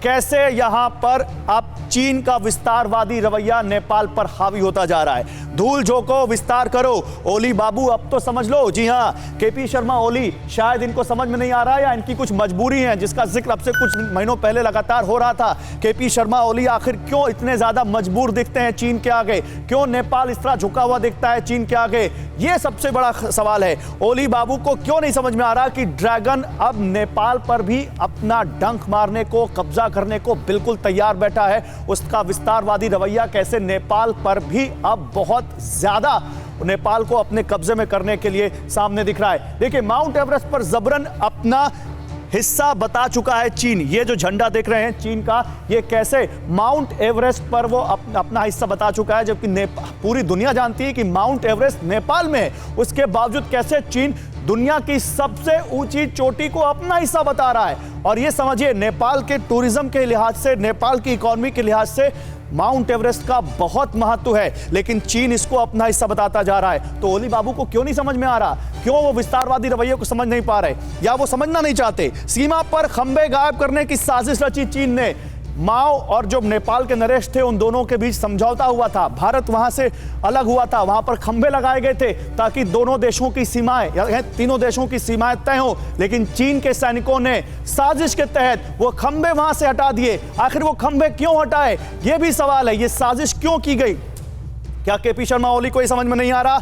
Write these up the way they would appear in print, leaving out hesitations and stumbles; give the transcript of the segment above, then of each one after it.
कैसे यहां पर अब चीन का विस्तारवादी रवैया नेपाल पर हावी होता जा रहा है। धूल झोंको, विस्तार करो। ओली बाबू अब तो समझ लो। जी हां, केपी शर्मा ओली, शायद इनको समझ में नहीं आ रहा या इनकी कुछ मजबूरी है, जिसका जिक्र अब से कुछ महीनों पहले लगातार हो रहा था। केपी शर्मा ओली आखिर क्यों इतने ज्यादा मजबूर दिखते हैं चीन के आगे? क्यों नेपाल इस तरह झुका हुआ दिखता है चीन के आगे? यह सबसे बड़ा सवाल है। ओली बाबू को क्यों नहीं समझ में आ रहा कि ड्रैगन अब नेपाल पर भी अपना डंक मारने को, कब्जा करने को बिल्कुल तैयार बैठा है। उसका विस्तारवादी रवैया कैसे नेपाल पर भी अब बहुत ज्यादा नेपाल को अपने कब्जे में करने के लिए सामने दिख रहा है। देखिए, माउंट एवरेस्ट पर जबरन अपना हिस्सा बता चुका है चीन। ये जो झंडा देख रहे हैं चीन का, ये कैसे माउंट एवरेस्ट पर वो अपना हिस्सा बता चुका है, जबकि पूरी दुनिया जानती है कि माउंट एवरेस्ट नेपाल में है। उसके बावजूद कैसे चीन दुनिया की सबसे ऊंची चोटी को अपना हिस्सा बता रहा है। और ये समझिए, नेपाल के टूरिज्म के लिहाज से, नेपाल की इकोनॉमी के लिहाज से माउंट एवरेस्ट का बहुत महत्व है, लेकिन चीन इसको अपना हिस्सा बताता जा रहा है। तो ओली बाबू को क्यों नहीं समझ में आ रहा? क्यों वो विस्तारवादी रवैये को समझ नहीं पा रहे, या वो समझना नहीं चाहते? सीमा पर खंबे गायब करने की साजिश रची चीन ने। माओ और जो नेपाल के नरेश थे, उन दोनों के बीच समझौता हुआ था। भारत वहां से अलग हुआ था, वहां पर खंबे लगाए गए थे ताकि दोनों देशों की सीमाएं या तीनों देशों की सीमाएं तय हो। लेकिन चीन के सैनिकों ने साजिश के तहत वो खंबे वहां से हटा दिए। आखिर वो खंबे क्यों हटाए, ये भी सवाल है। ये साजिश क्यों की गई? क्या केपी शर्मा ओली को ये समझ में नहीं आ रहा?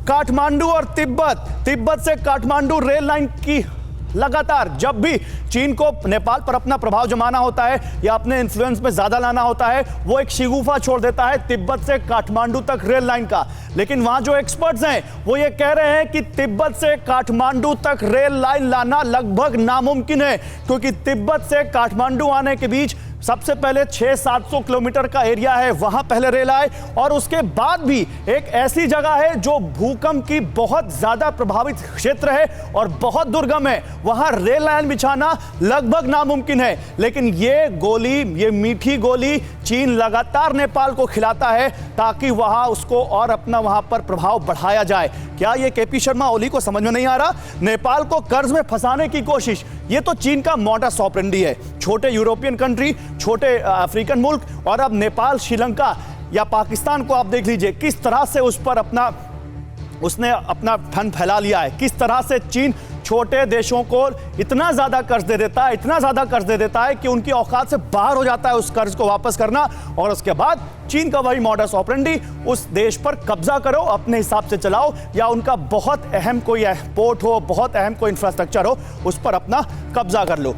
काठमांडू और तिब्बत से काठमांडू रेल लाइन की लगातार जब भी चीन को नेपाल पर अपना प्रभाव जमाना होता है या अपने इन्फ्लुएंस में ज्यादा लाना होता है, वो एक शिगुफा छोड़ देता है तिब्बत से काठमांडू तक रेल लाइन का। लेकिन वहां जो एक्सपर्ट्स हैं वो ये कह रहे हैं कि तिब्बत से काठमांडू तक रेल लाइन लाना लगभग नामुमकिन है, क्योंकि तिब्बत से काठमांडू आने के बीच सबसे पहले 600-700 किलोमीटर का एरिया है, वहां पहले रेल आए, और उसके बाद भी एक ऐसी जगह है जो भूकंप की बहुत ज्यादा प्रभावित क्षेत्र है और बहुत दुर्गम है। वहां रेल लाइन बिछाना लगभग नामुमकिन है। लेकिन ये मीठी गोली चीन लगातार नेपाल को खिलाता है ताकि वहां उसको और अपना वहां पर प्रभाव बढ़ाया जाए। क्या ये केपी शर्मा ओली को समझ में नहीं आ रहा? नेपाल को कर्ज में फंसाने की कोशिश, ये तो चीन का मॉडस ऑपरेंडी है। छोटे यूरोपियन कंट्री, छोटे अफ्रीकन मुल्क, और अब नेपाल, श्रीलंका या पाकिस्तान को आप देख लीजिए किस तरह से उसने अपना फंड फैला लिया है। किस तरह से चीन छोटे देशों को इतना ज्यादा कर्ज दे देता है कि उनकी औकात से बाहर हो जाता है उस कर्ज को वापस करना। और उसके बाद चीन का वही मॉडस ऑपरेंडी, उस देश पर कब्जा करो, अपने हिसाब से चलाओ, या उनका बहुत अहम कोई पोर्ट हो, बहुत अहम कोई इंफ्रास्ट्रक्चर हो, उस पर अपना कब्जा कर लो।